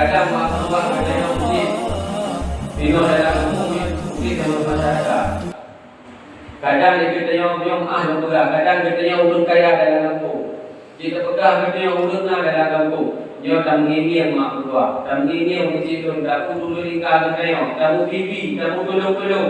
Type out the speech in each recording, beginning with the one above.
Kadang mak mertua katanya mungkin bino dalam mungkin sama masyarakat. Kadang dia katanya nyom yang berat, kadang katanya ulun kaya dalam kampung. Jika pegang katanya ulun dalam kampung. Dia tak mengingat mak mertua, tak mengingat mesti tu, tak pun dulu ringkah katanya, tak pun bibi, tak pun tolong-tolong.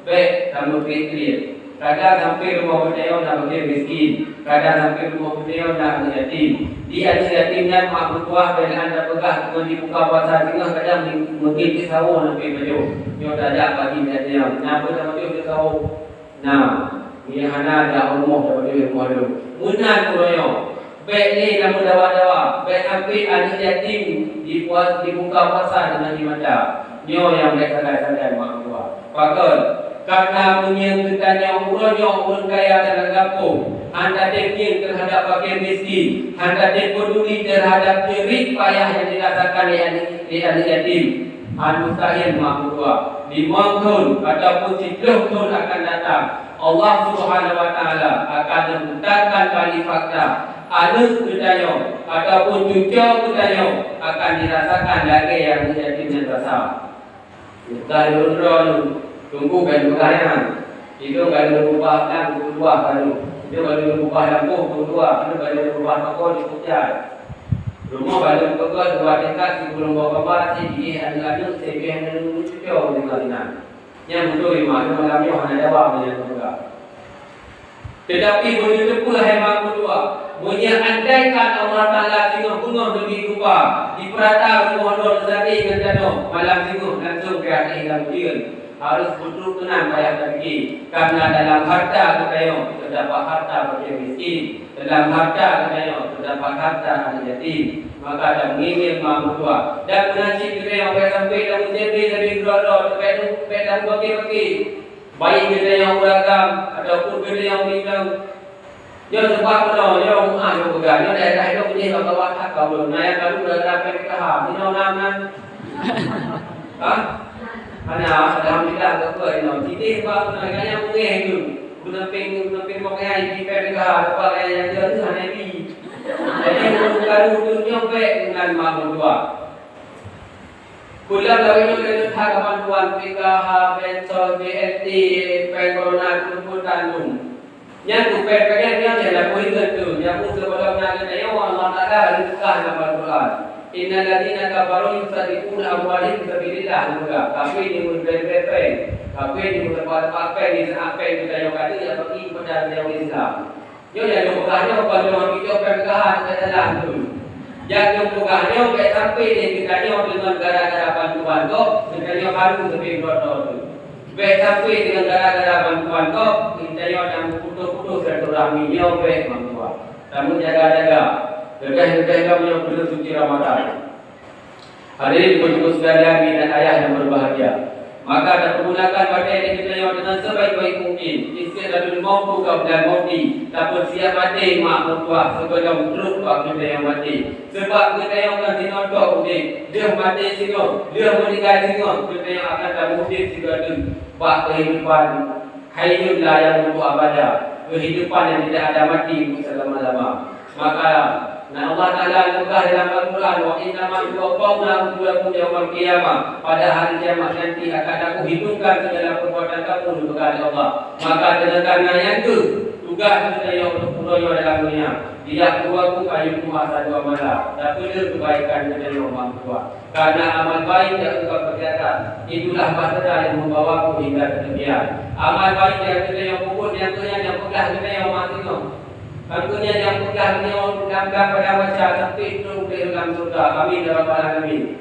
Baik, tak pun clear. Kadang sampai rumah berdaya nak bagi miskin, kadang sampai rumah berdaya nak bagi yatim. Di anak yatim dan mak mertua bila anda pegang dengan di muka pasar tengah kadang mungkin di sawah nak pergi baju. Dia tak ada bagi dia. Kenapa tak bagi di sawah? Nah, ni hana ada rumah tak bagi rumah tu. Munan kuroyo. Baik ni namun dawa-dawa. Baik sampai anak yatim di muka pasar dengan di mata. Nyo yang mereka sadar mak mertua. Pakal karena punya bertanya urun kaya dalam kampung, anda teknik terhadap fakir miskin, anda peduli terhadap jerih payah yang dirasakan di anak yatim. Mustahil mak mertua 5 tahun ataupun 10 tahun akan datang, Allah Subhanahu Wa Taala akan memutarkan balik fakta. Anak bertanya ataupun cucu bertanya akan dirasakan lagi yang yatim dan basah. Kalau tunggu kan berkaitan. Itu kalau berubah dan berubah kalau. Itu kalau berubah lampu berubah. Itu kalau berubah toko di Pucat. Rumah kalau berubah 2 tingkat sebelum bawa kamar sih anak-anak sekian yang cucu dengan dinan. Yang betul memang malamnya hanya jawab dengan juga. Tetapi begitu pula hemat kedua. Bunyi andaikan Allah Ta'ala tengah gunung demi rupa di perata rumah Nur Zati Gantano malam minggu langsung ke atas hilang ujian. Harus betul tenang payah tergi. Karena dalam harta kekayo terdapat harta bagi miskin. Dalam harta kekayo terdapat harta anak yatim. Maka ada mengingat mak mertua. Dan menasib kekayo sampai dalam jadi dari dua-dua sampai dalam bagi-bagi. Baik kita yang beragam ataupun kita yang bilang dia sebab apa dia orang dia pegang dia daerah itu punya kalau watak kalau naik kalau berada pada kahar ini orang alhamdulillah apa ini jadi sebab naganya mungkin itu bukan mengai di pada kahar apa yang dia tu hanya ni jadi bukan dunia baik dengan mak mertua. Kuliah lawin itu thak bantuan PKH, Pensol, BLT, Corona, Kumpul Tandung. Yang tu PKH yang ada pointer tu, yang pun sebelum nak kena Allah Taala bukan dalam Al-Quran. Innal ladzina kafaru yusariquna amwalihim sabilillah juga. Tapi ni mulai tapi ni mulai apa ni apa kita yang kata yang bagi kepada yang Islam. Yo yang bukannya kalau orang kita PKH ada dalam tu. Yang bukannya baik sampai dia kitanya dengan gara-gara bantuan kau, kitanya baru sampai berdoa tu. Baik sampai dengan gara-gara bantuan kau, kitanya yang putus-putus silaturahmi dia baik bantuan. Kamu jaga-jaga, jaga punya bulan suci Ramadan. Hari ini berjumpa sekalian dan ayah yang berbahagia. Maka ada pergunakan materi kita yang dengan sebaik-baik mungkin. Isteri lalu mampu kau dan mati. Tak siap mati mak mertua sebelum terus kau kita yang mati. Sebab kita yang akan dinontok udik. Dia mati sini, dia meninggal sini. Kita yang akan tak udik sini tu. Bak kehidupan hayyun la yamutu abada. Kehidupan yang tidak ada mati selama-lama. Maka Allah Ta'ala juga dalam Al-Quran wa innama yuwaffawna ujurakum yaumil qiyamah. Pada hari kiamat nanti akan aku hitungkan segala perbuatan kamu kepada Allah. Maka dengan yang itu tugas kita yang untuk kuroyo dalam dunia. Tidak kuaku kayu kuasa dua malam. Tak perlu kebaikan kita yang mampu. Karena amal baik yang kita kerjakan itulah bahtera yang membawaku hingga kemudian. Amal baik yang kita yang puput yang pegang kita yang mati no. Tentunya yang pegang pada wajah sampai itu di dalam surga. Amin ya rabbal alamin.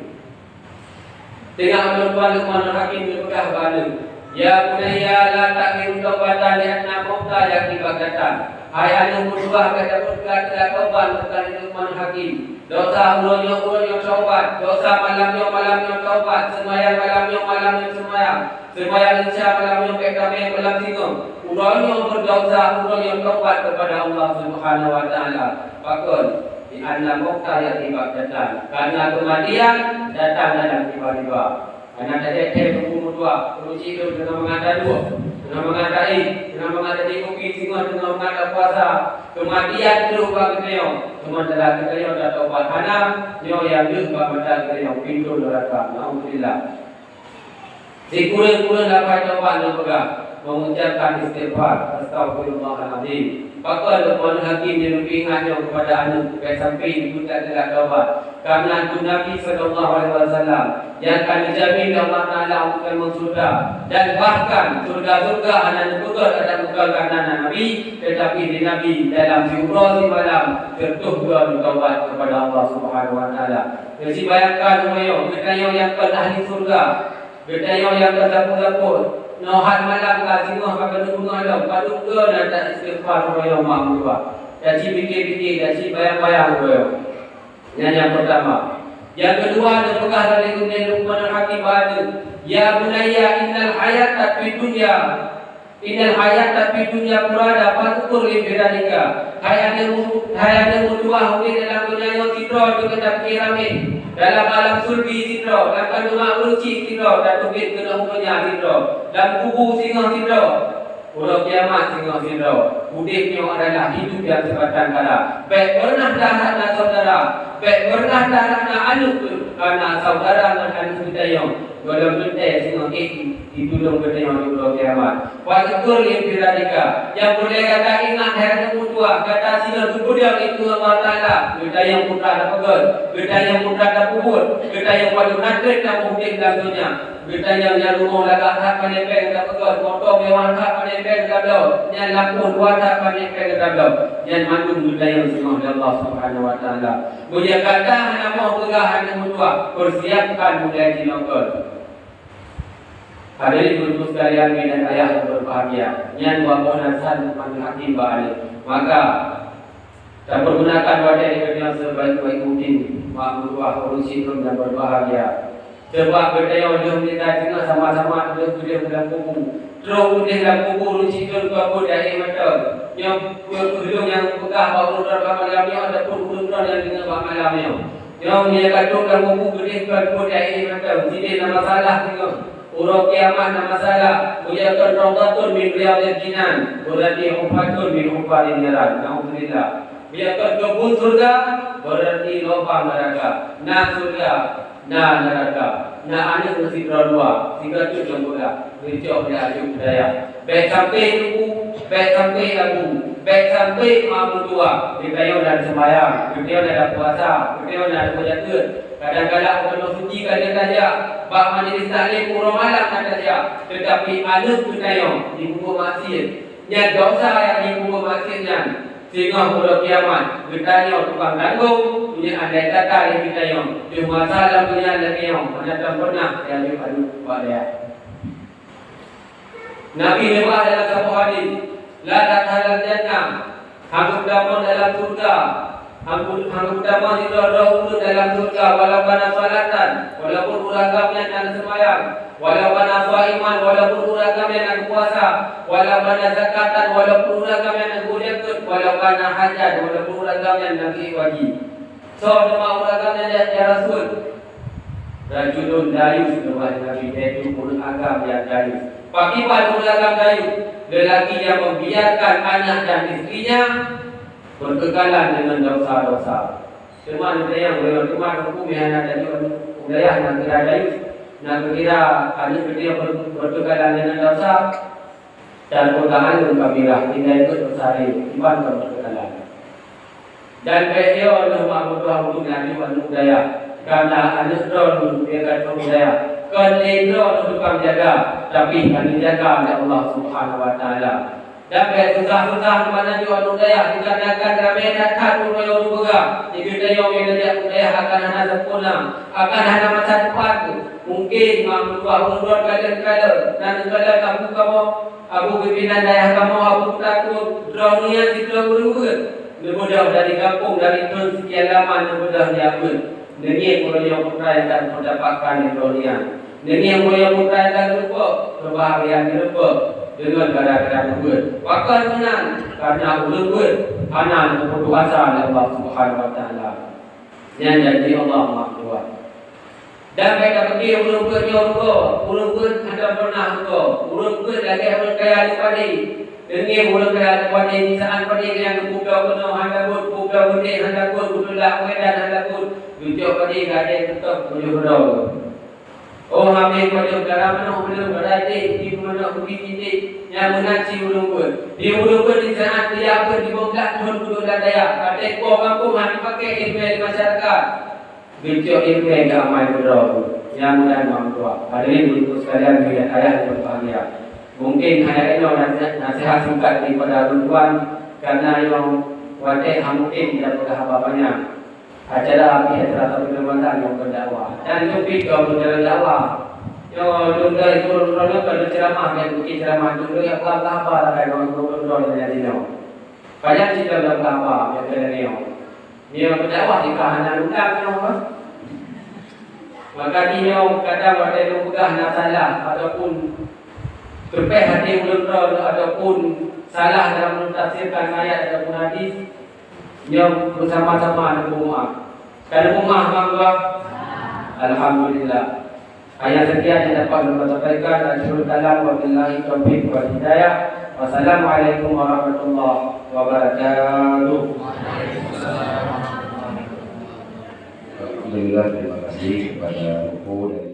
Tengah menurut Luqman Hakim berpegang balik. Ya bunayya la ta'khir tawbatan li anna mauta yaqibatan. Hai anak berubah kata berkat tidak taubat berkali Luqman Hakim. Dosa ulunyo taubat, dosa malamnya taubat, semayang malamnya semayang. Semayang insya malamnya kami malam singgung. Ulunyo berdosa, ulunyo taubat kepada Allah Subhanahu Wa Taala. Fakul di anna mauta yaqibatan. Karena kematian datang dalam tiba-tiba. Karena ada teh tunggu dua, urusi itu dengan mengada dua. dengan mengadai, dengan mengadai kopi singa, dengan mengadai puasa, kematian terus bagi kita. Sementara kita dah taubat hana, dia yang lupa pada kita pintu neraka. Alhamdulillah. Dikurang-kurang dapat taubat dan pegang, mengucapkan istighfar, astagfirullahaladzim. Maka Luqman Hakim dia lebih ingatnya kepada anak sampai ibu tak telah taubat. Karena itu Nabi SAW yang akan dijamin Allah Ta'ala akan masuk surga. Dan bahkan surga-surga anak pegang ada pegang kanan Nabi. Tetapi di Nabi dalam syurah si malam tertuhkan taubat kepada Allah Subhanahu Wa Ta'ala. Jadi bayangkan kita yang akan ahli surga, kita yang akan dapur-dapur. Nohan malam kasih noh pakai bunga dah, padung ke dan tak istighfar royo mak dua. Jadi fikir-fikir, jadi bayang-bayang royo. Yang pertama. Yang kedua ada pegah dari Luqman Hakim ada. Ya bunayya innal hayata fid dunya. Innal hayata fid dunya murada fatukur li bidalika. Hayata mudua hudi dalam dunia yang sidro juga tak kiramin. Dalam alam sulbi sidro, dalam kandungan uruci sidro, dan tubit kena hukumnya sidro, dalam kubur singa sidro, udah kiamat singa sidro. Hidupnya adalah hidup yang sebatang kala. Baik pernah darah na saudara, baik pernah darah na anu karena saudara dan anu kita yang dalam bentai singa itu dong kita yang udah kiamat. Wajikur yang biradika, yang boleh kata ingat hari mutua, kata singa kemudian itu Allah Taala. Kita yang putra ada pegal, kita yang putra ada kubur, kita yang wajib nadrik dan mungkin dalam dunia. Kita yang rumah lagak hak panepeng tak pegal, motor mewah hak panepeng tak belau, yang lampu dua hak panepeng tak belau, yang mandung kita yang semua Allah Subhanahu Wa Taala. Mulia kata hanya mau pegahan yang mutua, persiapkan mulai dinokol. Hadirin ibu sekalian dan ayah yang berbahagia, yang dua bonasan Luqman Hakim balik. Maka kita pergunakan wadah yang sebaik-baik mungkin, makmurah urusi yang berbahagia. Sebab berdaya oleh kita juga sama-sama duduk dalam kubu. Terus dalam kubu urusi itu kubu dari mata. Yang hidung yang pegah baru dalam malamnya ada pun hidung yang dengan malamnya. Yang dia kata dalam kubu gede kubu dari mata. Jadi nama salah juga. Urut kiamat nama salah. Ujakan rawdatun min riyadil jinan. Berarti umfatun min umfatil jalan. Alhamdulillah. Biarkan kebun surga berarti lubang neraka. Nah surga, nah neraka, nah anak mesti dua, tiga tu yang bola. Berjauh dari budaya. Baik sampai ibu, baik sampai abu, baik sampai mamu tua. Kita dan sembahyang, kita dan puasa, kita dan berjaga. Kadang-kadang orang suci kadang saja, bak majlis taklim urang malam kadang saja. Tetapi anak kita di kubur maksiat, yang dosa yang di kubur maksiatnya. Sehingga pada kiamat kita yang tukang tanggung punya andai kata yang kita yang di masalah punya lagi yang mana tak pernah yang diadu pada Nabi lewat dalam satu hadis la dakhalal jannah hanggup damon dalam surga hanggup damon itu urut dalam surga walaupun salatan walaupun uragamnya dan sembahyang walaupun iman walaupun uragamnya dan puasa walaupun zakatan walaupun uragamnya dan zakat walaupun hajat walaupun uragamnya nabi wajib. So nama uragamnya ya Rasul. Rajulun dayus kepada Nabi itu pun agam yang dayus. Pakipan uragam dayus lelaki yang membiarkan anak dan istrinya berkekalan dengan dosa-dosa. Cuma ada yang cuma hukum yang ada di wilayah yang tidak dayus. Nak kira ada dia berkekalan dengan dosa dan pertahanan kabirah tidak ikut bersari iban berkekalan. Dan dia oleh makhluk hukum yang budaya karena anak drone dia kata budaya kendro untuk menjaga tapi kan dijaga oleh Allah Subhanahu Wa Taala. Dan susah-susah mana juga budaya dikarenakan ramai datang untuk juga kita yang menjadi budaya akan hanya sempurna akan hanya masa depan mungkin makhluk kalian dan kalau kamu Abu pimpinan daerah kamu Abu takut drone-nya tidak berubah. Mudah dari kampung dari tahun sekian lama mudah diambil. Ini yang yang putra yang akan mendapatkan drone-nya. Ini yang putra yang akan lupa kebahagiaan lupa dengan gara-gara berbuat. Waktu menang karena berbuat anak berpuasa oleh Allah Subhanahu Wa Taala. Yang jadi Allah Maha. Dan mereka pergi urung ke nyorga, urung ke ada pernah ke, urung ke lagi urung kaya lipadi. Dengi urung kaya lipadi di saat padi yang buka kono handa pun buka budi handa pun butulah medan handa pun tujuh padi gade tetap tujuh berdoa. Oh kami pada negara mana belum berada di mana ubi ini yang mengaji urung ke. Di urung ke di saat dia ke di bongkar pun butuh daya. Kata kau mampu hati pakai ilmu masyarakat. Bincang ilmu yang ramai berdoa yang mudah mampu. Hadirin ibu sekalian ayah yang berbahagia. Mungkin hanya ini nasihat singkat daripada tuan karena yang wadah mungkin tidak boleh apa-apanya. Acara acara pertemuan yang berdakwah dan topik berjalan dakwah. Yang dulu itu orang kalau ceramah yang mungkin ceramah dulu yang apa ada orang berdoa dari sini. Banyak cerita dalam apa yang dari sini. Dia berdakwah di kahanan undang yang maka dia kata pada lugah nak salah ataupun terpeh hati belum ataupun salah dalam mentafsirkan ayat ataupun hadis yang bersama-sama ada rumah. Kalau rumah bangga, alhamdulillah. Ayat sekian yang dapat kita sampaikan dan syukur kalam wabillahi taufiq wal hidayah. Wassalamualaikum warahmatullahi wabarakatuh. Alhamdulillah, terima kasih kepada Buku dan